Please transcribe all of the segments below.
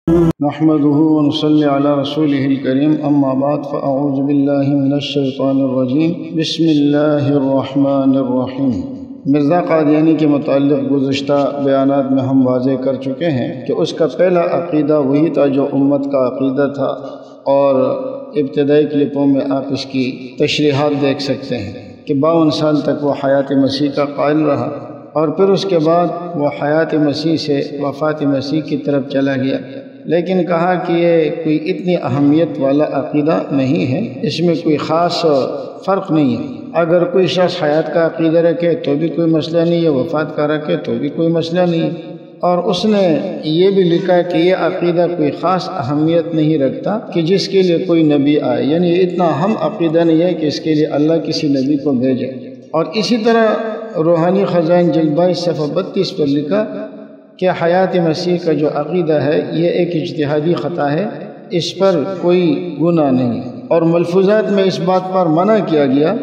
نحمده ونصلي على رسوله الكريم اما بعد فاعوذ باللہ من الشیطان الرجیم بسم اللہ الرحمن الرحیم۔ مرزا قادیانی کے متعلق گزشتہ بیانات میں ہم واضح کر چکے ہیں کہ اس کا پہلا عقیدہ وہی تھا جو امت کا عقیدہ تھا، اور ابتدائی کلپوں میں آپ اس کی تشریحات دیکھ سکتے ہیں کہ 52 سال تک وہ حیات مسیح کا قائل رہا، اور پھر اس کے بعد وہ حیات مسیح سے وفات مسیح کی طرف چلا گیا، لیکن کہا کہ یہ کوئی اتنی اہمیت والا عقیدہ نہیں ہے، اس میں کوئی خاص فرق نہیں ہے۔ اگر کوئی شخص حیات کا عقیدہ رکھے تو بھی کوئی مسئلہ نہیں ہے، وفات کا رکھے تو بھی کوئی مسئلہ نہیں ہے۔ اور اس نے یہ بھی لکھا کہ یہ عقیدہ کوئی خاص اہمیت نہیں رکھتا کہ جس کے لیے کوئی نبی آئے، یعنی اتنا اہم عقیدہ نہیں ہے کہ اس کے لیے اللہ کسی نبی کو بھیجے۔ اور اسی طرح روحانی خزائن جلد 22 صفحہ 32 پر لکھا کہ حیات مسیح کا جو عقیدہ ہے یہ ایک اجتہادی خطا ہے، اس پر کوئی گناہ نہیں ہے، اور ملفوظات میں اس بات پر منع کیا گیا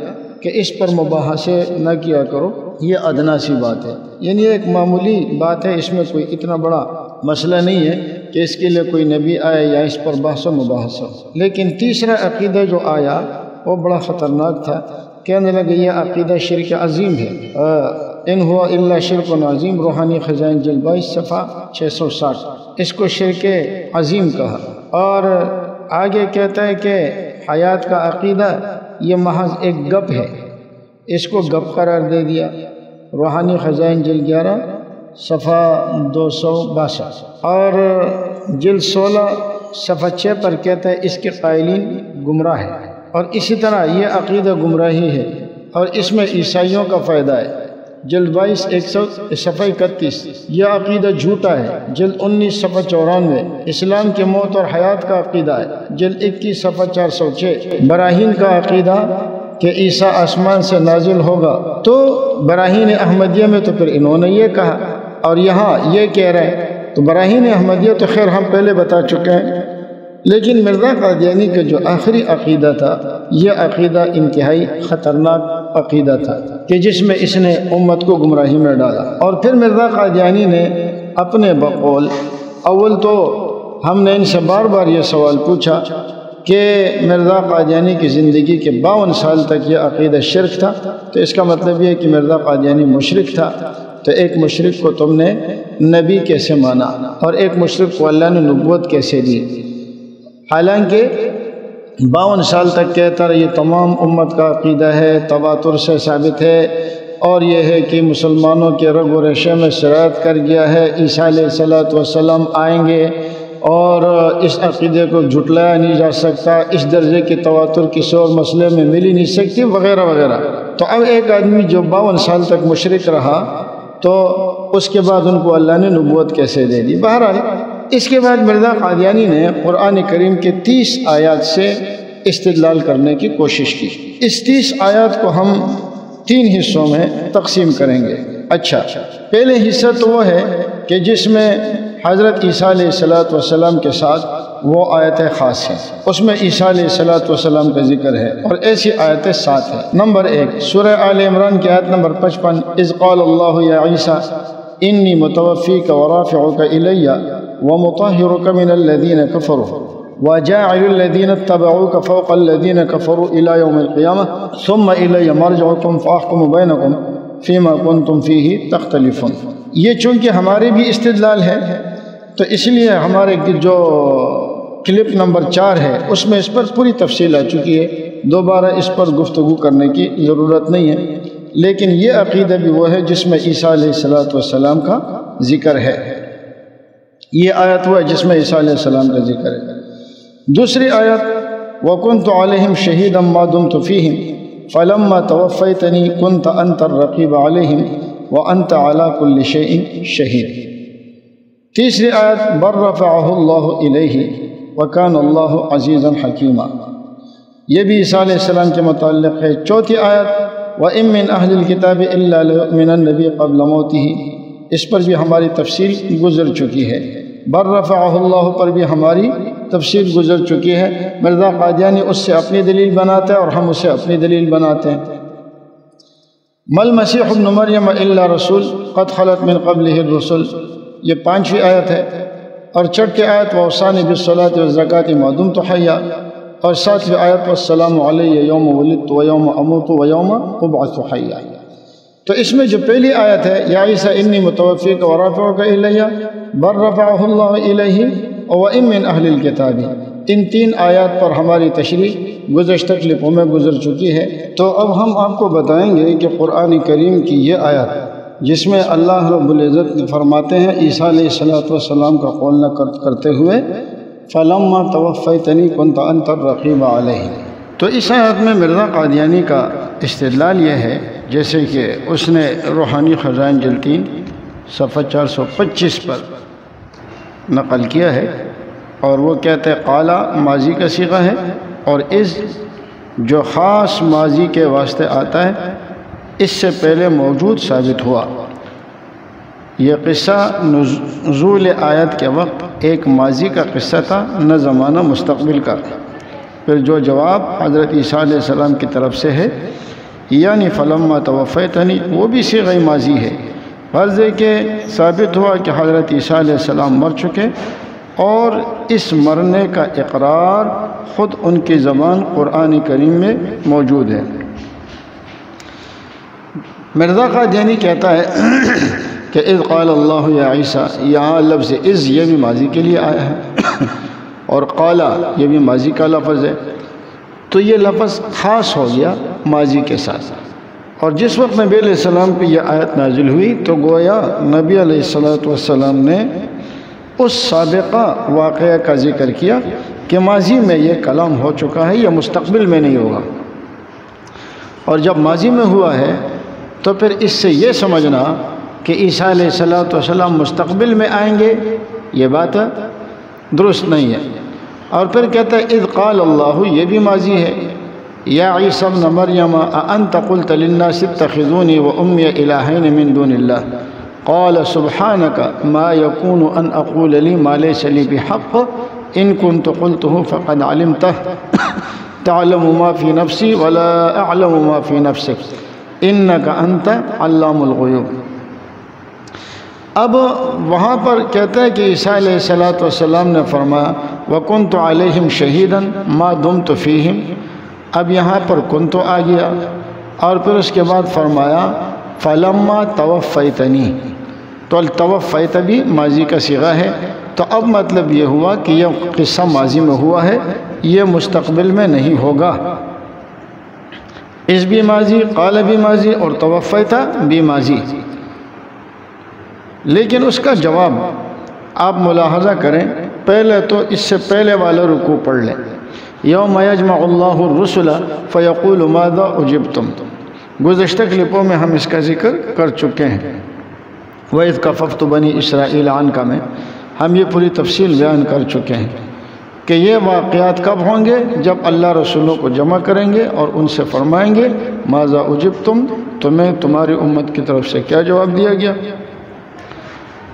کہ اس پر مباحثے نہ کیا کرو، یہ ادنا سی بات ہے، یعنی ایک معمولی بات ہے، اس میں کوئی اتنا بڑا مسئلہ نہیں ہے کہ اس کے لیے کوئی نبی آئے یا اس پر بحث و مباحثہ۔ لیکن تیسرا عقیدہ جو آیا وہ بڑا خطرناک تھا، کہنے لگے یہ عقیدہ شرک عظیم ہے، ان ہوا الا شرک عظیم، روحانی خزائن جلد 22 صفحہ 660، اس کو شرک عظیم کہا۔ اور آگے کہتا ہے کہ حیات کا عقیدہ یہ محض ایک گپ ہے، اس کو گپ قرار دے دیا، روحانی خزائن جلد 11 صفحہ 262، اور جلد 16 صفحہ 6 پر کہتا ہے اس کے قائلین گمراہ ہے، اور اسی طرح یہ عقیدہ گمراہی ہے، اور اس میں عیسائیوں کا فائدہ ہے۔ جلد 22 صفحہ 31، یہ عقیدہ جھوٹا ہے۔ جلد 19 صفحہ 94، اسلام کی موت اور حیات کا عقیدہ ہے۔ جلد 21 صفحہ 406، براہین کا عقیدہ کہ عیسیٰ آسمان سے نازل ہوگا، تو براہین احمدیہ میں تو پھر انہوں نے یہ کہا، اور یہاں یہ کہہ رہے ہیں، تو براہین احمدیہ تو خیر ہم پہلے بتا چکے ہیں، لیکن مرزا قادیانی کا جو آخری عقیدہ تھا یہ عقیدہ انتہائی خطرناک عقیدہ تھا کہ جس میں اس نے امت کو گمراہی میں ڈالا۔ اور پھر مرزا قادیانی نے اپنے بقول، اول تو ہم نے ان سے بار بار یہ سوال پوچھا کہ مرزا قادیانی کی زندگی کے 52 سال تک یہ عقیدہ شرک تھا، تو اس کا مطلب یہ ہے کہ مرزا قادیانی مشرک تھا، تو ایک مشرک کو تم نے نبی کیسے مانا، اور ایک مشرک کو اللہ نے نبوت کیسے دی؟ حالانکہ 52 سال تک کہتا رہا یہ تمام امت کا عقیدہ ہے، تواتر سے ثابت ہے، اور یہ ہے کہ مسلمانوں کے رگ و ریشے میں سرایت کر گیا ہے، عیسیٰ علیہ السلام آئیں گے، اور اس عقیدے کو جھٹلایا نہیں جا سکتا، اس درجے کی تواتر کسی اور مسئلے میں مل ہی نہیں سکتی، وغیرہ وغیرہ۔ تو اب ایک آدمی جو 52 سال تک مشرک رہا تو اس کے بعد ان کو اللہ نے نبوت کیسے دے دی؟ بہرحال اس کے بعد مرزا قادیانی نے قرآن کریم کے 30 آیات سے استدلال کرنے کی کوشش کی۔ اس 30 آیات کو ہم 3 حصوں میں تقسیم کریں گے۔ اچھا، پہلے حصہ تو وہ ہے کہ جس میں حضرت عیسیٰ علیہ السلام کے ساتھ وہ آیتیں خاص ہیں، اس میں عیسیٰ علیہ السلام کا ذکر ہے، اور ایسی آیتیں 7 ہیں۔ نمبر 1 سورہ آل عمران کی آیت نمبر 55، اذ قال اللہ یا عیسیٰ انی متوفیک ورافعک الی ومطہرک من الذین کفروا وجاعل الذین اتبعوک فوق الذین کفروا الی یوم القیامہ ثم الی مرجعکم فاحکم بینکم فیما کنتم فیہ تختلفون۔ یہ چونکہ ہمارے بھی استدلال ہے تو اس لیے ہمارے جو کلپ نمبر 4 ہے اس میں اس پر پوری تفصیل آ چکی ہے، دوبارہ اس پر گفتگو کرنے کی ضرورت نہیں ہے، لیکن یہ عقیدہ بھی وہ ہے جس میں عیسیٰ علیہ السلام کا ذکر ہے۔ یہ آیت وہ ہے جس میں عیسیٰ علیہ السلام کا ذکر ہے۔ دوسری آیت وَكُنْتُ عَلَيْهِمْ شَهِيدًا مَا دُمْتُ فِيهِمْ فَلَمَّا تَوَفَّيْتَنِي كُنْتَ أَنْتَ الرَّقِيبَ عَلَيْهِمْ وَأَنْتَ عَلَى كُلِّ شَيْءٍ شَهِيدٌ۔ تیسری آیت بَلْ رَفَعَهُ اللَّهُ إِلَيْهِ وَكَانَ اللَّهُ عَزِيزًا حَكِيمًا، یہ بھی عیسیٰ علیہ السلام کے متعلق ہے۔ چوتھی آیت وَإِن مِّنْ أَهْلِ الْكِتَابِ إِلَّا لَيُؤْمِنَنَّ بِهِ قَبْلَ مَوْتِهِ، اس پر بھی ہماری تفصیل گزر چکی ہے۔ بر رفعہ اللہ پر بھی ہماری تفصیل گزر چکی ہے۔ مرزا قادیانی اس سے اپنی دلیل بناتا ہے اور ہم اسے اپنی دلیل بناتے ہیں۔ مل مسیح ابن مریم الا رسول قد خلت من قبلہ الرسل، یہ 5ویں آیت ہے۔ اور چھٹی آیت وَأَوْصَانِي بِالصَّلَاةِ وَالزَّكَاةِ مَا دُمْتُ حَيًّا، اور ساتویں آیت وَالسَّلَامُ عَلَيَّ يَوْمَ وُلِدتُّ وَيَوْمَ أَمُوتُ وَيَوْمَ أُبْعَثُ حَيًّا۔ تو اس میں جو پہلی آیت ہے یا عیسیٰ انی متوفیک ورافعک الی بل رفعہ اللہ الیہ وَإِن مِّن أَهْلِ الْكِتَابِ، ان تین آیات پر ہماری تشریح گزشتہ کلپوں میں گزر چکی ہے۔ تو اب ہم آپ کو بتائیں گے کہ قرآن کریم کی یہ آیت جس میں اللہ رب العزت فرماتے ہیں عیسیٰ علیہ السلام کا قول نقل کرتے ہوئے فَلَمَّا تَوَفَّيْتَنِي كُنْتَ أَنْتَ الرَّقِيبَ عَلَيْهِمْ، تو اس آیت میں مرزا قادیانی کا استدلال یہ ہے، جیسے کہ اس نے روحانی خزائن جلد 3 صفحہ 425 پر نقل کیا ہے، اور وہ کہتے ہیں قالا ماضی کا صیغہ ہے، اور از جو خاص ماضی کے واسطے آتا ہے اس سے پہلے موجود ثابت ہوا۔ یہ قصہ نزول آیت کے وقت ایک ماضی کا قصہ تھا، نہ زمانہ مستقبل کا۔ پھر جو جواب حضرت عیسیٰ علیہ السلام کی طرف سے ہے یعنی فلما توفیتنی، وہ بھی صیغہ ماضی ہے، غرض ہے کہ ثابت ہوا کہ حضرت عیسیٰ علیہ السلام مر چکے، اور اس مرنے کا اقرار خود ان کی زبان قرآن کریم میں موجود ہے۔ مرزا قادیانی کہتا ہے کہ اذ قال اللہ یا عیسیٰ، یہاں لفظ اذ یہ بھی ماضی کے لیے آیا ہے اور قالا یہ بھی ماضی کا لفظ ہے، تو یہ لفظ خاص ہو گیا ماضی کے ساتھ۔ اور جس وقت نبی علیہ السلام پہ یہ آیت نازل ہوئی تو گویا نبی علیہ السلام نے اس سابقہ واقعہ کا ذکر کیا کہ ماضی میں یہ کلام ہو چکا ہے، یہ مستقبل میں نہیں ہوگا، اور جب ماضی میں ہوا ہے تو پھر اس سے یہ سمجھنا کہ عیسیٰ علیہ السلام مستقبل میں آئیں گے، یہ بات درست نہیں ہے۔ اور پھر کہتا ہے اذ قال اللہ، یہ بھی ماضی ہے، یا عیسیٰ ابن مریم اانت قلت للناس اتخذونی وامی الہین من دون اللہ قال سبحانک ما یکون ان اقول لی ما لیس لی بحق ان كنت قلته فقد علمته تعلم ما في نفسی ولا اعلم ما في نفسک انک انت علام الغیوب۔ اب وہاں پر کہتا ہے کہ عیسیٰ علیہ السلام نے فرمایا وَكُنْتُ عَلَيْهِمْ شَهِيدًا مَا دُمْتُ فِيهِمْ، اب یہاں پر کنتو آ گیا، اور پھر اس کے بعد فرمایا فَلَمَّا تَوَفَّيْتَنِي، تو التوفیت بھی ماضی کا صیغہ ہے، تو اب مطلب یہ ہوا کہ یہ قصہ ماضی میں ہوا ہے، یہ مستقبل میں نہیں ہوگا۔ اس بھی ماضی، قال بھی ماضی، اور توفیت بھی ماضی۔ لیکن اس کا جواب آپ ملاحظہ کریں، پہلے تو اس سے پہلے والا رکوع پڑھ لیں، یوم یجمع اللہ الرسل فیقول ماذا اجبتم، گزشتہ کلپوں میں ہم اس کا ذکر کر چکے ہیں۔ وَإِذْ كَفَفْتُ بَنِي إِسْرَائِيلَ عَنْكَ میں ہم یہ پوری تفصیل بیان کر چکے ہیں کہ یہ واقعات کب ہوں گے، جب اللہ رسولوں کو جمع کریں گے اور ان سے فرمائیں گے ماذا اجبتم، تمہیں تمہاری امت کی طرف سے کیا جواب دیا گیا،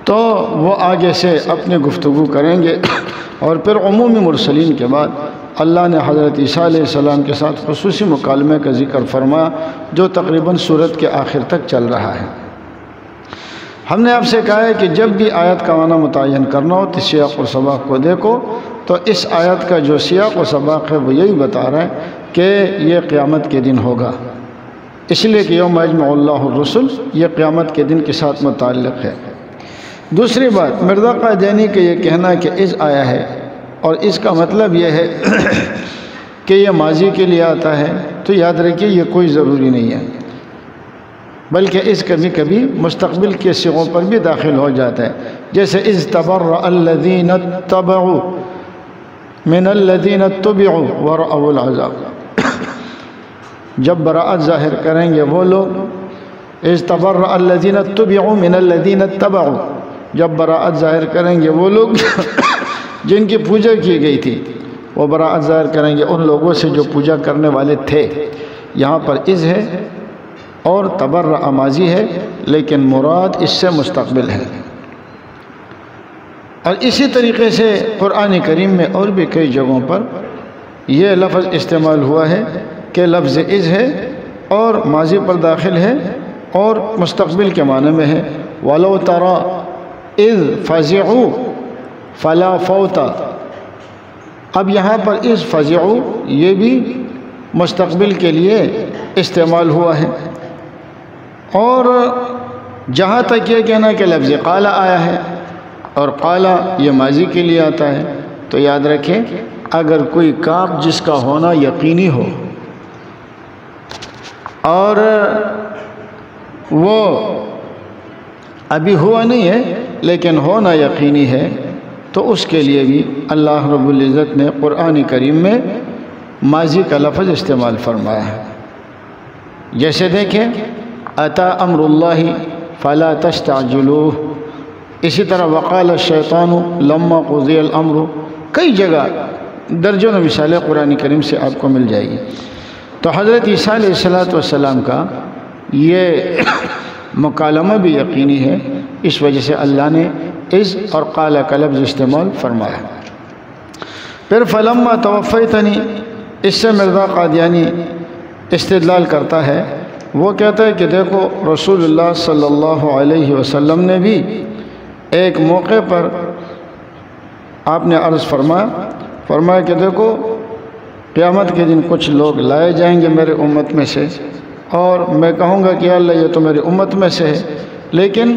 تو وہ آگے سے اپنی گفتگو کریں گے۔ اور پھر عمومی مرسلین کے بعد اللہ نے حضرت عیسیٰ علیہ السلام کے ساتھ خصوصی مکالمے کا ذکر فرمایا جو تقریباً سورت کے آخر تک چل رہا ہے۔ ہم نے آپ سے کہا ہے کہ جب بھی آیت کا معنی متعین کرنا ہو تو سیاق و سباق کو دیکھو، تو اس آیت کا جو سیاق و سباق ہے وہ یہی بتا رہا ہے کہ یہ قیامت کے دن ہوگا، اس لیے کہ یوم یجمع اللہ الرسل یہ قیامت کے دن کے ساتھ متعلق ہے۔ دوسری بات، مرزا قادیانی کا یہ کہنا کہ اس آیا ہے اور اس کا مطلب یہ ہے کہ یہ ماضی کے لیے آتا ہے، تو یاد رکھیے یہ کوئی ضروری نہیں ہے، بلکہ اس کبھی کبھی مستقبل کے صیغوں پر بھی داخل ہو جاتا ہے، جیسے اذ تبرأ الذین اتبعوا من الذین اتبعوا ورأوا العذاب، جب براءت ظاہر کریں گے وہ لوگ، اذ تبرأ الذین اتبعوا من الذین اتبعوا، جب براءت ظاہر کریں گے وہ لوگ جن کی پوجا کی گئی تھی، وہ براءت ظاہر کریں گے ان لوگوں سے جو پوجا کرنے والے تھے۔ یہاں پر اذ ہے اور تبرأ ماضی ہے، لیکن مراد اس سے مستقبل ہے۔ اور اسی طریقے سے قرآن کریم میں اور بھی کئی جگہوں پر یہ لفظ استعمال ہوا ہے کہ لفظ اذ ہے اور ماضی پر داخل ہے اور مستقبل کے معنی میں ہے۔ وَلَوْ تَرَى اِذْ فَزِعُوا فلا فوت، اب یہاں پر اس فزعوا یہ بھی مستقبل کے لیے استعمال ہوا ہے، اور جہاں تک یہ کہنا کہ لفظ قال آیا ہے اور قال یہ ماضی کے لیے آتا ہے، تو یاد رکھیں اگر کوئی کام جس کا ہونا یقینی ہو اور وہ ابھی ہوا نہیں ہے لیکن ہونا یقینی ہے، تو اس کے لیے بھی اللہ رب العزت نے قرآن کریم میں ماضی کا لفظ استعمال فرمایا ہے۔ جیسے دیکھیں اتا امر اللہ فلا تستعجلوہ، اسی طرح وقال الشیطان لما قضی الامر، کئی جگہ درجنوں مثالیں قرآن کریم سے آپ کو مل جائے گی۔ تو حضرت عیسیٰ علیہ السلام کا یہ مکالمہ بھی یقینی ہے، اس وجہ سے اللہ نے اذ اور قال کا لفظ استعمال فرمایا۔ پھر فلما توفیتنی، اس سے مرزا قادیانی استدلال کرتا ہے، وہ کہتا ہے کہ دیکھو رسول اللہ صلی اللہ علیہ وسلم نے بھی ایک موقع پر آپ نے عرض فرمایا کہ دیکھو قیامت کے دن کچھ لوگ لائے جائیں گے میرے امت میں سے، اور میں کہوں گا کہ اللہ یہ تو میری امت میں سے ہے، لیکن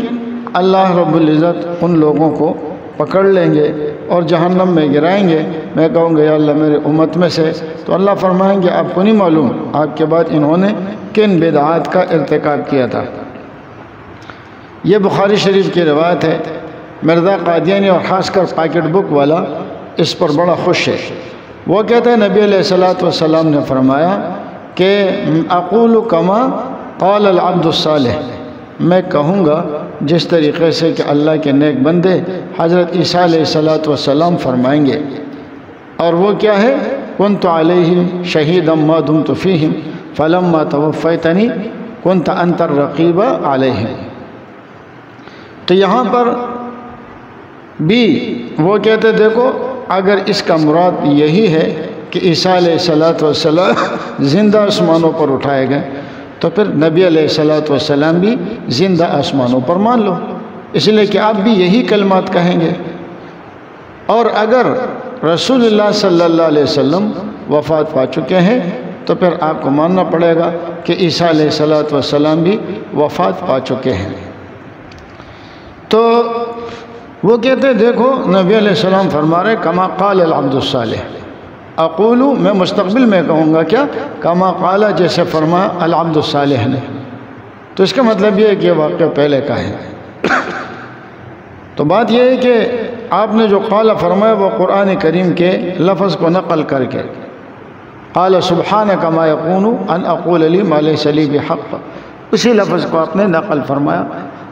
اللہ رب العزت ان لوگوں کو پکڑ لیں گے اور جہنم میں گرائیں گے، میں کہوں گا یا اللہ میرے امت میں سے، تو اللہ فرمائیں گے آپ کو نہیں معلوم آپ کے بعد انہوں نے کن بدعات کا ارتکاب کیا تھا۔ یہ بخاری شریف کی روایت ہے۔ مرزا قادیانی اور خاص کر پاکٹ بک والا اس پر بڑا خوش ہے۔ وہ کہتا ہے نبی علیہ السلام نے فرمایا کہ اقول کما قال العبد الصالح، میں کہوں گا جس طریقے سے کہ اللہ کے نیک بندے حضرت عیسیٰ علیہ السلام فرمائیں گے، اور وہ کیا ہے کنت علیہم شہیدا ما دمت فیہم فلما توفیتنی کنت انت الرقیب علیہم۔ تو یہاں پر بھی وہ کہتے دیکھو اگر اس کا مراد یہی ہے کہ عیسیٰ علیہ السلام زندہ آسمانوں پر اٹھائے گئے، تو پھر نبی علیہ السلام بھی زندہ آسمانوں پر مان لو، اس لیے کہ آپ بھی یہی کلمات کہیں گے۔ اور اگر رسول اللہ صلی اللہ علیہ وسلم وفات پا چکے ہیں تو پھر آپ کو ماننا پڑے گا کہ عیسیٰ علیہ السلام بھی وفات پا چکے ہیں۔ تو وہ کہتے ہیں دیکھو نبی علیہ السلام فرما رہے کما قال العبد الصالح، اقولو میں مستقبل میں کہوں گا کیا کما قال جیسے فرما العبد الصالح نے، تو اس کا مطلب یہ ہے کہ یہ واقعہ پہلے کا ہے۔ تو بات یہ ہے کہ آپ نے جو قال فرمایا وہ قرآن کریم کے لفظ کو نقل کر کے قال سبحانک ما یکون ان اقول لی ما لیس لی بحق، اسی لفظ کو آپ نے نقل فرمایا،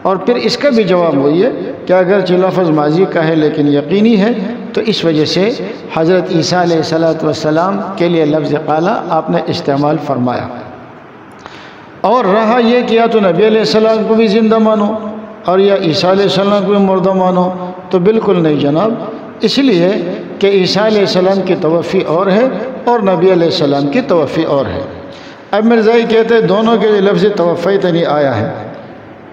اور پھر اس کا بھی جواب وہی ہے کہ اگرچہ لفظ ماضی کا ہے لیکن یقینی ہے، تو اس وجہ سے حضرت عیسیٰ علیہ السلام کے لیے لفظ قال آپ نے استعمال فرمایا۔ اور رہا یہ کیا تو نبی علیہ السلام کو بھی زندہ مانو اور یا عیسیٰ علیہ السلام کو بھی مردہ مانو، تو بالکل نہیں جناب، اس لیے کہ عیسیٰ علیہ السلام کی توفی اور ہے اور نبی علیہ السلام کی توفی اور ہے۔ اب مرزائی کہتے ہیں دونوں کے لیے لفظ توفیتنی آیا ہے،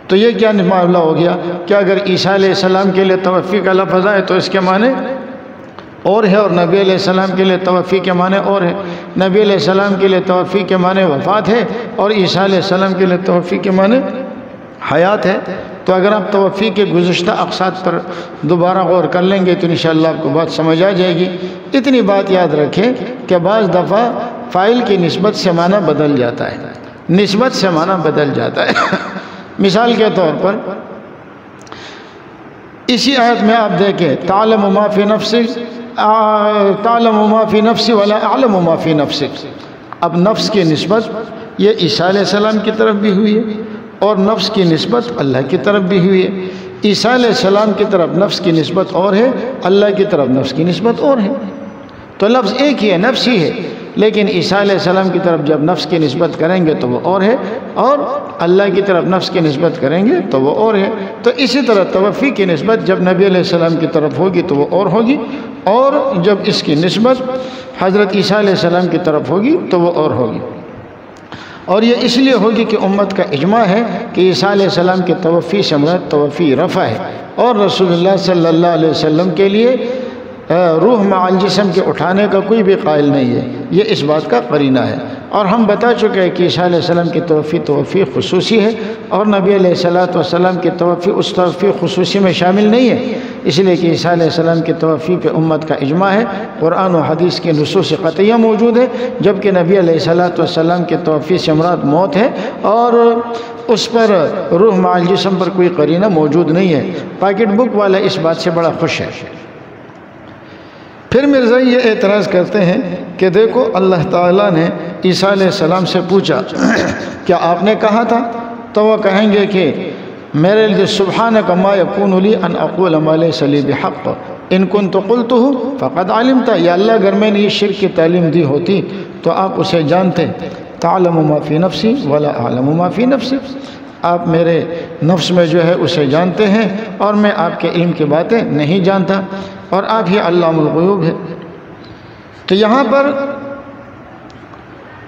تو یہ کیا معاملہ ہو گیا کہ اگر عیسیٰ علیہ السلام کے لیے توفی کا لفظ آئے تو اس کے معنی اور ہے، اور نبی علیہ السلام کے لیے توفی کے معنی اور ہے۔ نبی علیہ السلام کے لیے توفی کے معنی وفات ہے اور عیسیٰ علیہ السلام کے لیے توفی کے معنی حیات ہے۔ تو اگر آپ توفی کے گزشتہ اقساط پر دوبارہ غور کر لیں گے تو انشاءاللہ آپ کو بات سمجھ آ جائے گی۔ اتنی بات یاد رکھیں کہ بعض دفعہ فاعل کی نسبت سے معنی بدل جاتا ہے، نسبت سے معنی بدل جاتا ہے۔ مثال کے طور پر اسی آیت میں آپ دیکھیں تعلم ما فی نفسک تعلم ما فی نفسی ولا اعلم ما فی نفسک، اب نفس کی نسبت یہ عیسیٰ علیہ السلام کی طرف بھی ہوئی ہے اور نفس کی نسبت اللہ کی طرف بھی ہوئی ہے۔ عیسیٰ علیہ السلام کی طرف نفس کی نسبت اور ہے، اللہ کی طرف نفس کی نسبت اور ہے، تو لفظ ایک ہی ہے، نفس ہی ہے، لیکن عیسیٰ علیہ السلام کی طرف جب نفس کی نسبت کریں گے تو وہ اور ہے، اور اللہ کی طرف نفس کی نسبت کریں گے تو وہ اور ہے۔ تو اسی طرح توفی کی نسبت جب نبی علیہ السلام کی طرف ہوگی تو وہ اور ہوگی، اور جب اس کی نسبت حضرت عیسیٰ علیہ السلام کی طرف ہوگی تو وہ اور ہوگی۔ اور یہ اس لیے ہوگی کہ امت کا اجماع ہے کہ عیسیٰ علیہ السلام کی توفی سے مراد توفی رفع ہے، اور رسول اللہ صلی اللہ علیہ وسلم کے لیے روح مع الجسم کے اٹھانے کا کوئی بھی قائل نہیں ہے، یہ اس بات کا قرینہ ہے۔ اور ہم بتا چکے ہیں کہ عیسیٰ علیہ السلام کی توفی خصوصی ہے، اور نبی علیہ السلام کی توفی اس توفی خصوصی میں شامل نہیں ہے، اس لیے کہ عیسیٰ علیہ السلام کی توفی پہ امت کا اجماع ہے، قرآن و حدیث کی نصوص قطعیہ موجود ہے، جبکہ نبی علیہ السلام کی توفی سے مراد موت ہے، اور اس پر روح مع الجسم پر کوئی قرینہ موجود نہیں ہے۔ پاکٹ بک والا اس بات سے بڑا خوش ہے۔ پھر مرزا یہ اعتراض کرتے ہیں کہ دیکھو اللہ تعالیٰ نے عیسیٰ علیہ السلام سے پوچھا کیا آپ نے کہا تھا؟ تو وہ کہیں گے کہ میرے لیے سبحانک ما یکون لی ان اقول ما لیس لی بحق ان کنت قلتہ فقد علمت، یا اللہ اگر میں نے یہ شرک کی تعلیم دی ہوتی تو آپ اسے جانتے، تعلم ما فی نفسی ولا اعلم ما فی نفسی، آپ میرے نفس میں جو ہے اسے جانتے ہیں اور میں آپ کے علم کی باتیں نہیں جانتا، اور آپ ہی علام الغیوب ہے۔ تو یہاں پر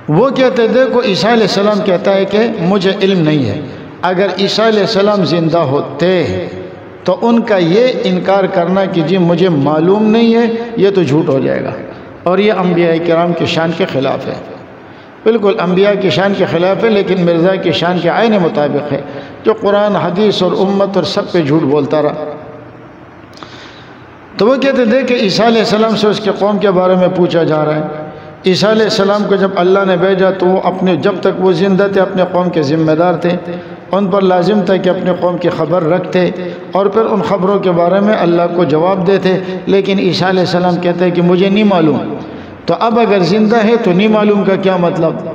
وہ کہتے ہیں دیکھو عیسیٰ علیہ السلام کہتا ہے کہ مجھے علم نہیں ہے، اگر عیسیٰ علیہ السلام زندہ ہوتے تو ان کا یہ انکار کرنا کہ جی مجھے معلوم نہیں ہے یہ تو جھوٹ ہو جائے گا، اور یہ انبیاء کرام کی شان کے خلاف ہے، بالکل انبیاء کی شان کے خلاف ہے، لیکن مرزا کی شان کے عین مطابق ہے، جو قرآن حدیث اور امت اور سب پہ جھوٹ بولتا رہا۔ تو وہ کہتے ہیں کہ عیسیٰ علیہ السلام سے اس کے قوم کے بارے میں پوچھا جا رہا ہے۔ عیسیٰ علیہ السلام کو جب اللہ نے بھیجا تو وہ جب تک وہ زندہ تھے اپنے قوم کے ذمہ دار تھے، ان پر لازم تھا کہ اپنے قوم کی خبر رکھتے اور پھر ان خبروں کے بارے میں اللہ کو جواب دیتے، لیکن عیسیٰ علیہ السلام کہتے ہیں کہ مجھے نہیں معلوم۔ تو اب اگر زندہ ہے تو نہیں معلوم کا کیا مطلب،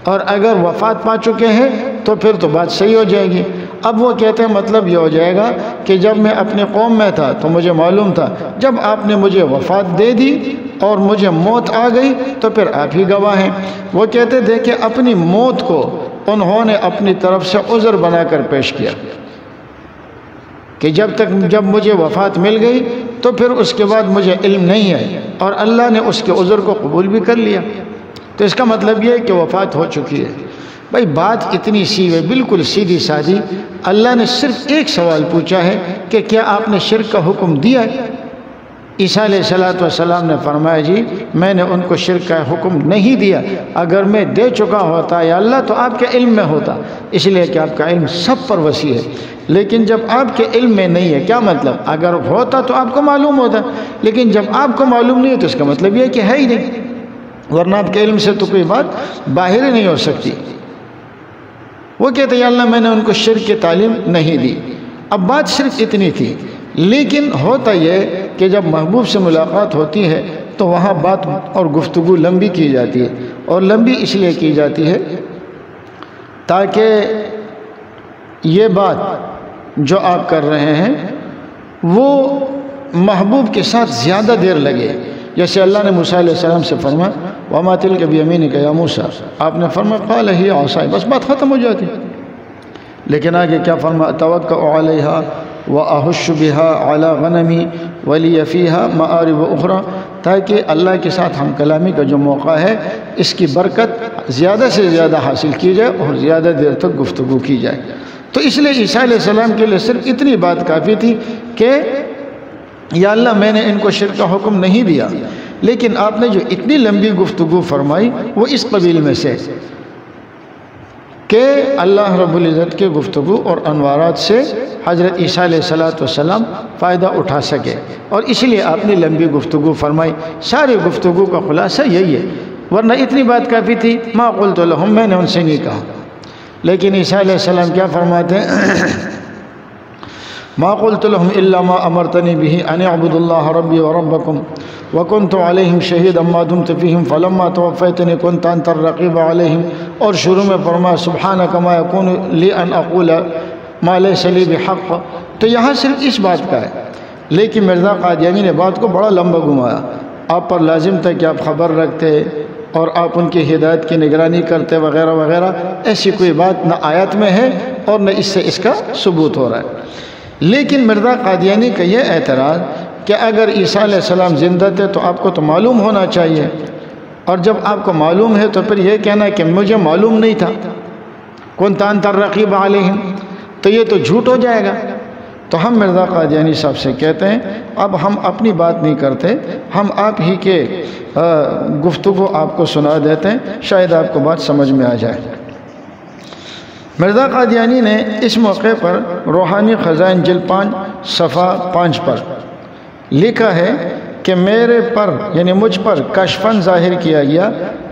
اور اگر وفات پا چکے ہیں تو پھر تو بات صحیح ہو جائے گی۔ اب وہ کہتے ہیں مطلب یہ ہو جائے گا کہ جب میں اپنے قوم میں تھا تو مجھے معلوم تھا، جب آپ نے مجھے وفات دے دی اور مجھے موت آ گئی تو پھر آپ ہی گواہ ہیں۔ وہ کہتے دیکھیں اپنی موت کو انہوں نے اپنی طرف سے عذر بنا کر پیش کیا کہ جب مجھے وفات مل گئی تو پھر اس کے بعد مجھے علم نہیں ہے، اور اللہ نے اس کے عذر کو قبول بھی کر لیا۔ تو اس کا مطلب یہ ہے کہ وفات ہو چکی ہے۔ بھائی بات اتنی سی ہے، بالکل سیدھی سادھی، اللہ نے صرف ایک سوال پوچھا ہے کہ کیا آپ نے شرک کا حکم دیا ہے؟ عیسیٰ علیہ السلام نے فرمایا جی میں نے ان کو شرک کا حکم نہیں دیا، اگر میں دے چکا ہوتا یا اللہ تو آپ کے علم میں ہوتا، اس لیے کہ آپ کا علم سب پر وسیع ہے، لیکن جب آپ کے علم میں نہیں ہے، کیا مطلب اگر ہوتا تو آپ کو معلوم ہوتا، لیکن جب آپ کو معلوم نہیں ہے تو اس کا مطلب یہ ہے کہ ہے ہی نہیں، ورنہ آپ کے علم سے تو کوئی بات باہر ہی نہیں ہو سکتی۔ وہ کہتے ہیں اللہ میں نے ان کو شرک کی تعلیم نہیں دی۔ اب بات صرف اتنی تھی، لیکن ہوتا یہ کہ جب محبوب سے ملاقات ہوتی ہے تو وہاں بات اور گفتگو لمبی کی جاتی ہے، اور لمبی اس لیے کی جاتی ہے تاکہ یہ بات جو آپ کر رہے ہیں وہ محبوب کے ساتھ زیادہ دیر لگے۔ جیسے اللہ نے موسیٰ علیہ السلام سے فرمایا وَمَا تِلْكَ بِيَمِينِكَ يَا موسیٰ، آپ نے فرمایا قَالَ هِيَ عَصَايَ، بس بات ختم ہو جاتی۔ لیکن آگے کیا فرمایا أَتَوَكَّأُ عَلَيْهَا وَأَحُشُّ بِهَا عَلَى غَنَمِي وَلِيَ فِيهَا مَآرِبُ أُخْرَى، تاکہ اللہ کے ساتھ ہم کلامی کا جو موقع ہے اس کی برکت زیادہ سے زیادہ حاصل کی جائے اور زیادہ دیر تک گفتگو کی جائے۔ تو اس لیے عیسیٰ علیہ السلام کے لیے صرف اتنی بات کافی تھی کہ یا اللہ میں نے ان کو شرک کا حکم نہیں دیا، لیکن آپ نے جو اتنی لمبی گفتگو فرمائی وہ اس قبیل میں سے کہ اللہ رب العزت کے گفتگو اور انوارات سے حضرت عیسیٰ علیہ السلام فائدہ اٹھا سکے، اور اس لیے آپ نے لمبی گفتگو فرمائی۔ ساری گفتگو کا خلاصہ یہی ہے، ورنہ اتنی بات کافی تھی ما قلت لهم، میں نے ان سے نہیں کہا۔ لیکن عیسیٰ علیہ السلام کیا فرماتے ہیں ما قلت لهم الا ما امرتني به ان اعبدوا الله ربي وربكم وكنت عليهم شهيدا ما دمت فيهم فلما توفيتني كنت انت الرقيب عليهم، اور شروع میں فرمایا سبحانك ما يكون لي ان اقول ما ليس لي بحق۔ تو یہاں صرف اس بات کا ہے، لیکن مرزا قادیانی نے بات کو بڑا لمبا گھمایا۔ آپ پر لازم تھا کہ آپ خبر رکھتے اور آپ ان کی ہدایت کی نگرانی کرتے وغیرہ وغیرہ، ایسی کوئی بات نہ آیت میں ہے اور نہ اس سے اس کا ثبوت ہو رہا ہے۔ لیکن مرزا قادیانی کا یہ اعتراض کہ اگر عیسیٰ علیہ السلام زندہ تھے تو آپ کو تو معلوم ہونا چاہیے، اور جب آپ کو معلوم ہے تو پھر یہ کہنا کہ مجھے معلوم نہیں تھا، كنت أنت الرقيب عليهم، تو یہ تو جھوٹ ہو جائے گا۔ تو ہم مرزا قادیانی صاحب سے کہتے ہیں اب ہم اپنی بات نہیں کرتے، ہم آپ ہی کے گفتگو آپ کو سنا دیتے ہیں، شاید آپ کو بات سمجھ میں آ جائے۔ مرزا قادیانی نے اس موقع پر روحانی خزائن جلد 5 صفحہ 5 پر لکھا ہے کہ میرے پر یعنی مجھ پر کشفاً ظاہر کیا گیا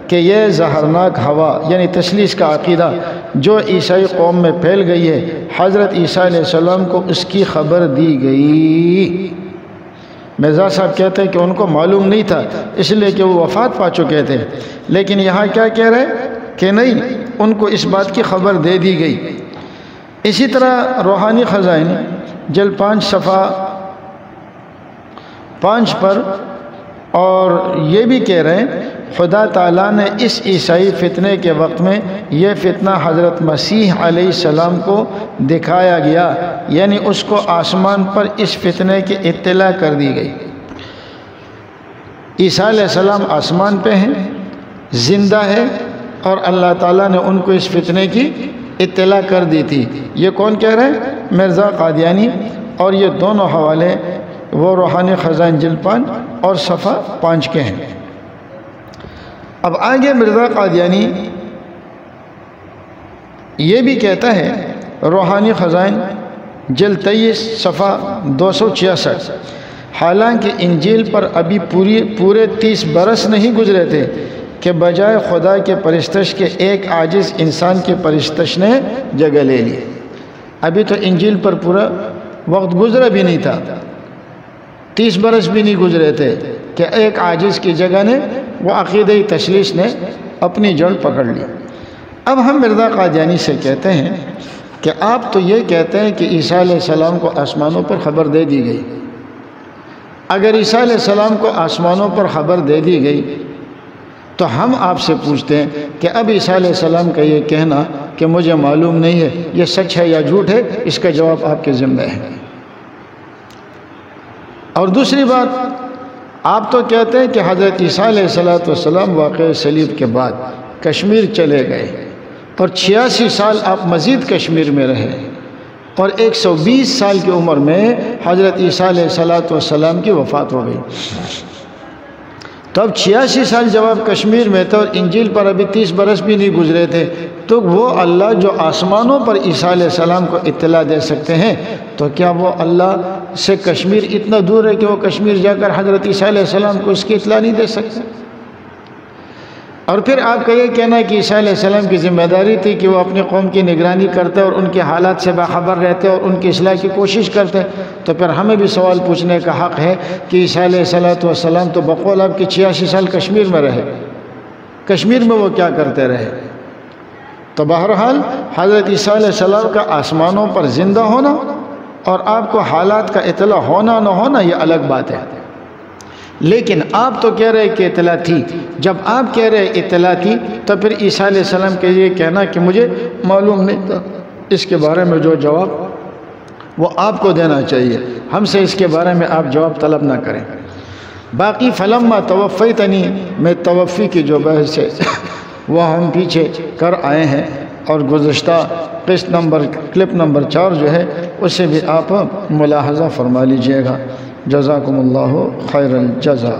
کہ یہ زہرناک ہوا یعنی تثلیث کا عقیدہ جو عیسائی قوم میں پھیل گئی ہے، حضرت عیسیٰ علیہ السلام کو اس کی خبر دی گئی۔ مرزا صاحب کہتے ہیں کہ ان کو معلوم نہیں تھا، اس لیے کہ وہ وفات پا چکے تھے، لیکن یہاں کیا کہہ رہے کہ نہیں، ان کو اس بات کی خبر دے دی گئی۔ اسی طرح روحانی خزائن جلد 5 صفحہ 5 پر اور یہ بھی کہہ رہے ہیں خدا تعالیٰ نے اس عیسائی فتنے کے وقت میں یہ فتنہ حضرت مسیح علیہ السلام کو دکھایا گیا، یعنی اس کو آسمان پر اس فتنے کی اطلاع کر دی گئی۔ عیسیٰ علیہ السلام آسمان پہ ہیں، زندہ ہے، اور اللہ تعالیٰ نے ان کو اس فتنے کی اطلاع کر دی تھی۔ یہ کون کہہ رہے ہیں؟ مرزا قادیانی، اور یہ دونوں حوالے وہ روحانی خزائن جلد 5 اور صفحہ 5 کے ہیں۔ اب آگے مرزا قادیانی یہ بھی کہتا ہے روحانی خزائن جلد 23 صفحہ 266، حالانکہ انجیل پر ابھی پورے 30 برس نہیں گزرے تھے کہ بجائے خدا کے پرستش کے ایک عاجز انسان کی پرستش نے جگہ لے لی۔ ابھی تو انجیل پر پورا وقت گزرا بھی نہیں تھا، 30 برس بھی نہیں گزرے تھے کہ ایک عاجز کی جگہ نے وہ عقیدہ تثلیث نے اپنی جڑ پکڑ لی۔ اب ہم مرزا قادیانی سے کہتے ہیں کہ آپ تو یہ کہتے ہیں کہ عیسیٰ علیہ السلام کو آسمانوں پر خبر دے دی گئی۔ اگر عیسیٰ علیہ السلام کو آسمانوں پر خبر دے دی گئی تو ہم آپ سے پوچھتے ہیں کہ اب عیسیٰ علیہ السلام کا یہ کہنا کہ مجھے معلوم نہیں ہے، یہ سچ ہے یا جھوٹ ہے، اس کا جواب آپ کے ذمہ ہے۔ اور دوسری بات، آپ تو کہتے ہیں کہ حضرت عیسیٰ علیہ السلام واقعہ صلیب کے بعد کشمیر چلے گئے اور 86 سال آپ مزید کشمیر میں رہے، اور 120 سال کی عمر میں حضرت عیسیٰ علیہ السلام کی وفات ہو گئی۔ تو اب 86 سال جب آپ کشمیر میں تھے اور انجیل پر ابھی 30 برس بھی نہیں گزرے تھے، تو وہ اللہ جو آسمانوں پر عیسیٰ علیہ السلام کو اطلاع دے سکتے ہیں، تو کیا وہ اللہ سے کشمیر اتنا دور ہے کہ وہ کشمیر جا کر حضرت عیسیٰ علیہ السلام کو اس کی اطلاع نہیں دے سکتے؟ اور پھر آپ کا یہ کہنا ہے کہ عیسیٰ علیہ السلام کی ذمہ داری تھی کہ وہ اپنی قوم کی نگرانی کرتے اور ان کے حالات سے باخبر رہتے اور ان کی اصلاح کی کوشش کرتے، تو پھر ہمیں بھی سوال پوچھنے کا حق ہے کہ عیسیٰ علیہ السلام تو بقول آپ کے 86 سال کشمیر میں رہے، کشمیر میں وہ کیا کرتے رہے؟ تو بہرحال حضرت عیسیٰ علیہ السلام کا آسمانوں پر زندہ ہونا اور آپ کو حالات کا اطلاع ہونا نہ ہونا یہ الگ بات ہے، لیکن آپ تو کہہ رہے کہ اطلاع تھی۔ جب آپ کہہ رہے اطلاع تھی تو پھر عیسیٰ علیہ السلام کے یہ کہنا کہ مجھے معلوم نہیں تھا، اس کے بارے میں جو جواب وہ آپ کو دینا چاہیے، ہم سے اس کے بارے میں آپ جواب طلب نہ کریں۔ باقی فلما توفیتنی میں توفی کی جو بحث ہے وہ ہم پیچھے کر آئے ہیں، اور گزشتہ کلپ نمبر 4 جو ہے اسے بھی آپ ملاحظہ فرما لیجئے گا۔ جزاکم اللہ خیر الجزا۔